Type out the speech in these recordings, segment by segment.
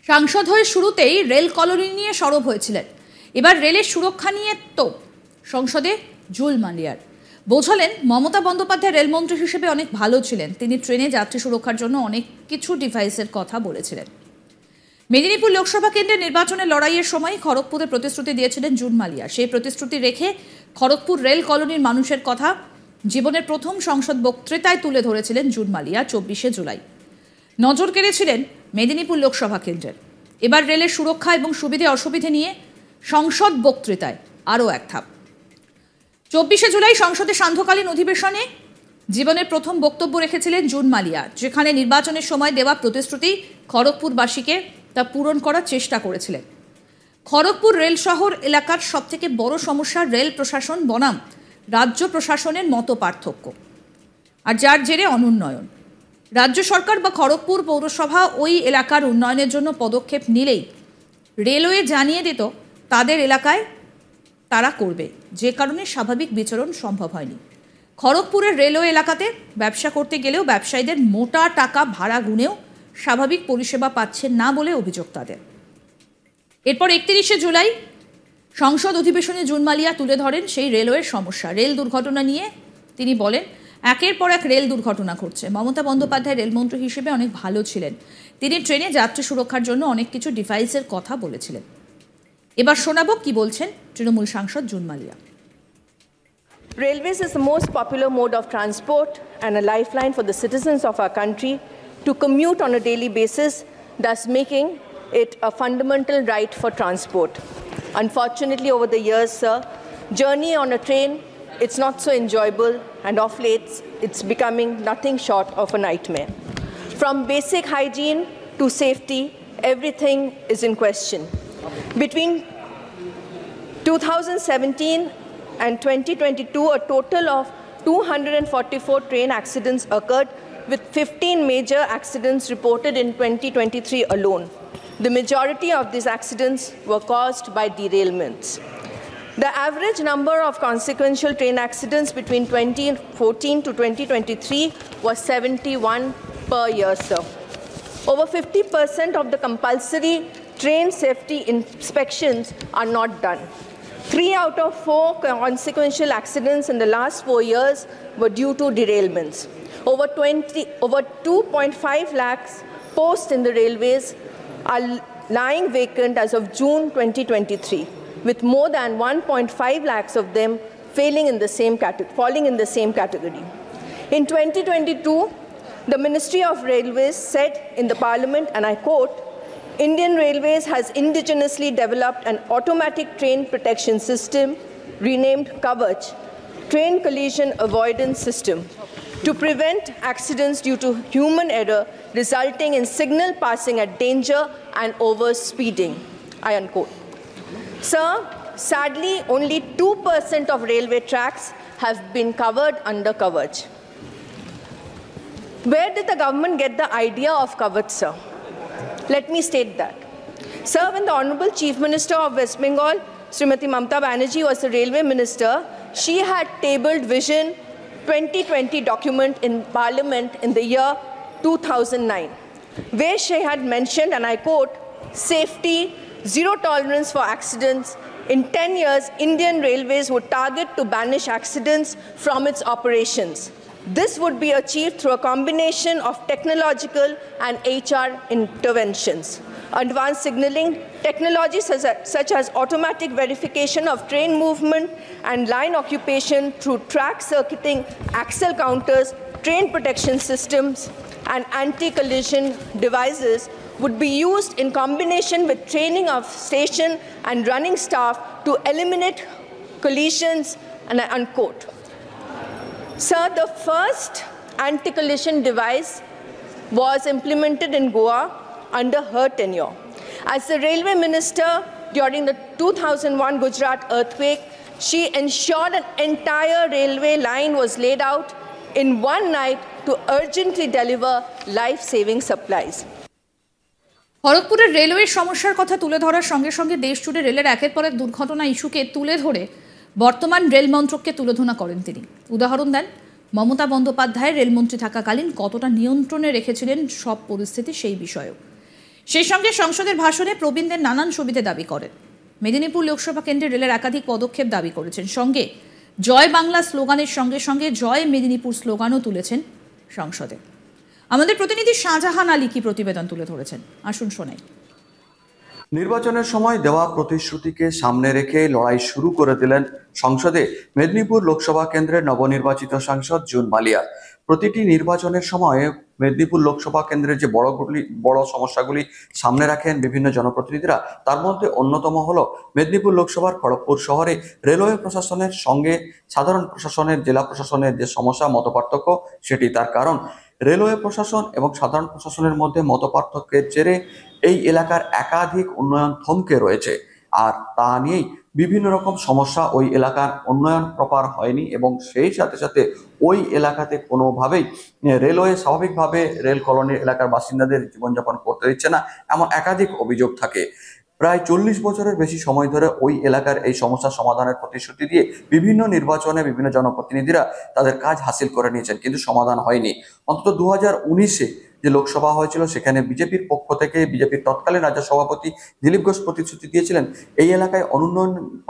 সাংসদ হয়ে শুরুতেই রেল কলোনি নিয়ে সরব হয়েছিলেন। এবার রেলের সুরক্ষা নিয়ে তো সংসদে জুল মালিয়ার বোঝালেন মমতা বন্দ্যোপাধ্যায় রেলমন্ত্রী হিসেবে অনেক ভালো ছিলেন। তিনি ট্রেনে যাত্রী সুরক্ষার জন্য অনেক কিছু ডিভাইসের কথা বলেছিলেন। মেদিনীপুর লোকসভা কেন্দ্রের নির্বাচনের লড়াইয়ের সময় খড়গপুরে প্রতিশ্রুতি দিয়েছিলেন জুল মালিয়া। সেই প্রতিশ্রুতি রেখে খড়গপুর রেল কলোনির মানুষের কথা জীবনের প্রথম সংসদ বক্তৃতায় তুলে ধরেছিলেন জুল মালিয়া 24শে জুলাই। নজর কেড়েছিলেন মেদিনীপুর লোকসভা কেন্দ্রের। এবার রেলের সুরক্ষা এবং সুবিধে অসুবিধে নিয়ে সংসদ বক্তৃতায় আরও এক ধাপ। 24শে জুলাই সংসদে সান্ধ্যকালীন অধিবেশনে জীবনের প্রথম বক্তব্য রেখেছিলেন জুল মালিয়া, যেখানে নির্বাচনের সময় দেওয়া প্রতিশ্রুতি খড়গপুরবাসীকে তা পূরণ করার চেষ্টা করেছিলেন। খড়গপুর রেল শহর এলাকার সবথেকে বড় সমস্যা রেল প্রশাসন বনাম রাজ্য প্রশাসনের মতো পার্থক্য, আর যার জেরে অনুন্নয়ন। রাজ্য সরকার বা খড়গপুর পৌরসভা ওই এলাকার উন্নয়নের জন্য পদক্ষেপ নিলেই রেলওয়ে জানিয়ে দিত তাদের এলাকায় তারা করবে, যে কারণে স্বাভাবিক বিচরণ সম্ভব হয়নি। খড়গপুরের রেলওয়ে এলাকাতে ব্যবসা করতে গেলেও ব্যবসায়ীদের মোটা টাকা ভাড়া গুনেও স্বাভাবিক পরিষেবা পাচ্ছেন না বলে অভিযোগ তাদের। এরপর 31শে জুলাই সংসদ অধিবেশনে জুল মালিয়া তুলে ধরেন সেই রেলওয়ের সমস্যা। রেল দুর্ঘটনা নিয়ে তিনি বলেন, একের পর এক রেল দুর্ঘটনা ঘটছে। মমতা বন্দ্যোপাধ্যায় রেলমন্ত্রী হিসেবে অনেক ভালো ছিলেন। তিনি ট্রেনে যাত্রী সুরক্ষার জন্য অনেক কিছু ডিভাইসের কথা বলেছিলেন। এবার শোনাবো কি বলছেন তৃণমূল সাংসদ June Malia. Railways is the most popular mode of transport and a lifeline for the citizens of our country to commute on a daily basis, thus making it a fundamental right for transport. Unfortunately, over the years, sir, journey on a train, it's not so enjoyable, and of late, it's becoming nothing short of a nightmare. From basic hygiene to safety, everything is in question. Between 2017 and 2022, a total of 244 train accidents occurred, with 15 major accidents reported in 2023 alone. The majority of these accidents were caused by derailments. The average number of consequential train accidents between 2014 to 2023 was 71 per year, sir. Over 50% of the compulsory train safety inspections are not done. 3 out of 4 consequential accidents in the last 4 years were due to derailments. Over 2.5 lakhs posts in the railways are lying vacant as of June 2023, with more than 1.5 lakhs of them falling in the same category. In 2022, the Ministry of Railways said in the Parliament, and I quote, Indian Railways has indigenously developed an automatic train protection system renamed Kavach, Train Collision Avoidance System, to prevent accidents due to human error resulting in signal passing at danger and over speeding. I unquote. Sir, sadly, only 2% of railway tracks have been covered under Kavach. Where did the government get the idea of Kavach, sir? Let me state that. Sir, when the Honorable Chief Minister of West Bengal, Srimati Mamata Banerjee, was the railway minister, she had tabled Vision 2020 document in Parliament in the year 2009, where she had mentioned, and I quote, safety, zero tolerance for accidents. In 10 years, Indian Railways would target to banish accidents from its operations. This would be achieved through a combination of technological and HR interventions. Advanced signaling technologies such as automatic verification of train movement and line occupation through track circuiting, axle counters, train protection systems, and anti-collision devices would be used in combination with training of station and running staff to eliminate collisions, and I unquote. Sir, the first anti-collision device was implemented in Goa under her tenure. As the railway minister during the 2001 Gujarat earthquake, she ensured an entire railway line was laid out in one night to urgently deliver life-saving supplies. খড়গপুরের রেলওয়ের সমস্যার কথা তুলে ধরার সঙ্গে সঙ্গে দেশ জুড়ে রেলের একের পর এক দুর্ঘটনা ইস্যুকে তুলে ধরে বর্তমান রেল মন্ত্রককে তুলোধনা করেন তিনি। উদাহরণ দেন মমতা বন্দ্যোপাধ্যায় রেলমন্ত্রী থাকাকালীন কতটা নিয়ন্ত্রণে রেখেছিলেন সব পরিস্থিতি সেই বিষয়েও। সেই সঙ্গে সংসদের ভাষণে প্রবীণদের নানান সুবিধা দাবি করেন। মেদিনীপুর লোকসভা কেন্দ্রে রেলের একাধিক পদক্ষেপ দাবি করেছেন। সঙ্গে জয় বাংলা স্লোগানের সঙ্গে সঙ্গে জয় মেদিনীপুর স্লোগানও তুলেছেন সংসদে। আমাদের প্রতিনিধি শাহজাহান আলী কি প্রতিবেদন তুলে ধরেছেন, আসুন শোনাই। নির্বাচনের সময় দেওয়া প্রতিশ্রুতিকে সামনে রেখে লড়াই শুরু করে দিলেন সংসদে মেদিনীপুর লোকসভা কেন্দ্রের নবনির্বাচিত সাংসদ জুন মালিয়া। প্রতিটি নির্বাচনের সময় মেদিনীপুর লোকসভা কেন্দ্রের যে বড় সমস্যাগুলি সামনে রাখেন বিভিন্ন জনপ্রতিনিধিরা, তার মধ্যে অন্যতম হলো মেদিনীপুর লোকসভার খড়গপুর শহরে রেলওয়ে প্রশাসনের সঙ্গে সাধারণ প্রশাসনের, জেলা প্রশাসনের যে সমস্যা, মতপার্থক্য, সেটি তার কারণ। রেলওয়ে প্রশাসন এবং সাধারণ প্রশাসনের মধ্যে মতপার্থক্যের জেরে এই এলাকার একাধিক উন্নয়ন থমকে রয়েছে, আর তা নিয়েই বিভিন্ন রকম সমস্যা। ওই এলাকার উন্নয়ন প্রপার হয়নি এবং সেই সাথে সাথে ওই এলাকাতে কোনোভাবেই রেলওয়ে স্বাভাবিকভাবে রেল কলোনির এলাকার বাসিন্দাদের জীবনযাপন করতে দিচ্ছে না, এমন একাধিক অভিযোগ থাকে। প্রায় 40 বছরের বেশি সময় ধরে ওই এলাকার এই সমস্যা সমাধানের প্রতিশ্রুতি দিয়ে বিভিন্ন নির্বাচনে বিভিন্ন জনপ্রতিনিধিরা তাদের কাজ হাসিল করে নিয়েছেন, কিন্তু সমাধান হয়নি। অন্তত 2019-এ যে লোকসভা হয়েছিল সেখানে বিজেপির পক্ষ থেকে বিজেপির তৎকালীন রাজ্য সভাপতি দিলীপ ঘোষ প্রতিশ্রুতি দিয়েছিলেন এই এলাকায়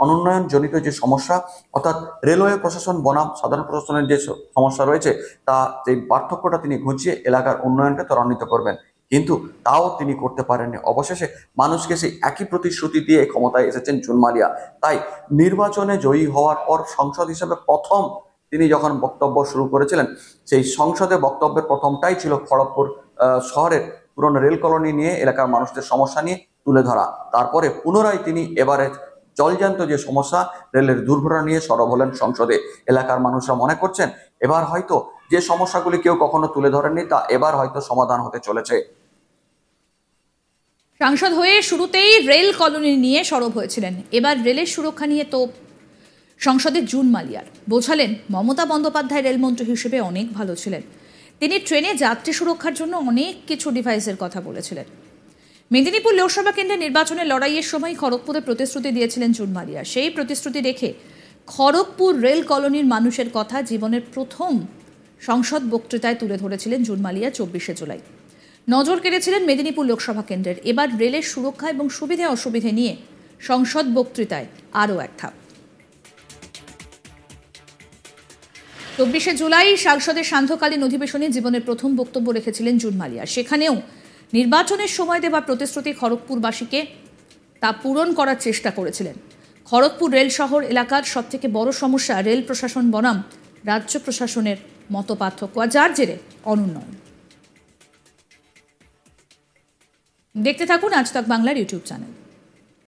অনুন্নয়ন জনিত যে সমস্যা, অর্থাৎ রেলওয়ে প্রশাসন বনাম সাধারণ প্রশাসনের যে সমস্যা রয়েছে, তা এই পার্থক্যটা তিনি ঘুচিয়ে এলাকার উন্নয়নকে ত্বরান্বিত করবেন, কিন্তু তাও তিনি করতে পারেননি। অবশেষে মানুষকে সেই একই প্রতিশ্রুতি দিয়ে ক্ষমতায় এসেছেন জুন মালিয়া। তাই নির্বাচনে জয়ী হওয়ার পর সংসদ হিসেবে প্রথম তিনি যখন বক্তব্য শুরু করেছিলেন, সেই সংসদে বক্তব্যের প্রথমটাই ছিল খড়গপুর শহরের পুরনো রেল কলোনি নিয়ে এলাকার মানুষদের সমস্যা নিয়ে তুলে ধরা। তারপরে পুনরায় তিনি এবারে জলজান্ত যে সমস্যা, রেলের দুর্ঘটনা নিয়ে সরব হলেন সংসদে। এলাকার মানুষরা মনে করছেন এবার হয়তো যে সমস্যাগুলি কেউ কখনো তুলে ধরেননি, তা এবার হয়তো সমাধান হতে চলেছে। সাংসদ হয়ে শুরুতেই রেল কলোনি নিয়ে সরব হয়েছিলেন, এবার রেলের সুরক্ষা নিয়ে তো সংসদে জুন মালিয়ার। বোঝালেন মমতা বন্দ্যোপাধ্যায় রেলমন্ত্রী হিসেবে অনেক ভালো ছিলেন, তিনি ট্রেনে যাত্রী সুরক্ষার জন্য অনেক কিছু ডিভাইসের কথা বলেছিলেন। মেদিনীপুর লোকসভা কেন্দ্রে নির্বাচনের লড়াইয়ের সময় খড়গপুরে প্রতিশ্রুতি দিয়েছিলেন জুন মালিয়া। সেই প্রতিশ্রুতি রেখে খড়গপুর রেল কলোনির মানুষের কথা জীবনের প্রথম সংসদ বক্তৃতায় তুলে ধরেছিলেন জুন মালিয়া 24শে জুলাই। নজর কেড়েছিলেন মেদিনীপুর লোকসভা কেন্দ্রের। এবার রেলের সুরক্ষা এবং সুবিধা অসুবিধে নিয়ে সংসদ বক্তৃতায় আরও এক ধাপ। 24শে জুলাই সংসদের সান্ধ্যকালীন অধিবেশনে জীবনের প্রথম বক্তব্য রেখেছিলেন জুন মালিয়া। সেখানেও নির্বাচনের সময় দেওয়া প্রতিশ্রুতি খড়গপুরবাসীকে তা পূরণ করার চেষ্টা করেছিলেন। খড়গপুর রেল শহর এলাকার সবথেকে বড় সমস্যা রেল প্রশাসন বনাম রাজ্য প্রশাসনের মতপার্থক্য, আর যার জেরে অনুন্নয়ন। দেখতে থাকুন আজ তাক বাংলার ইউটিউব চ্যানেল।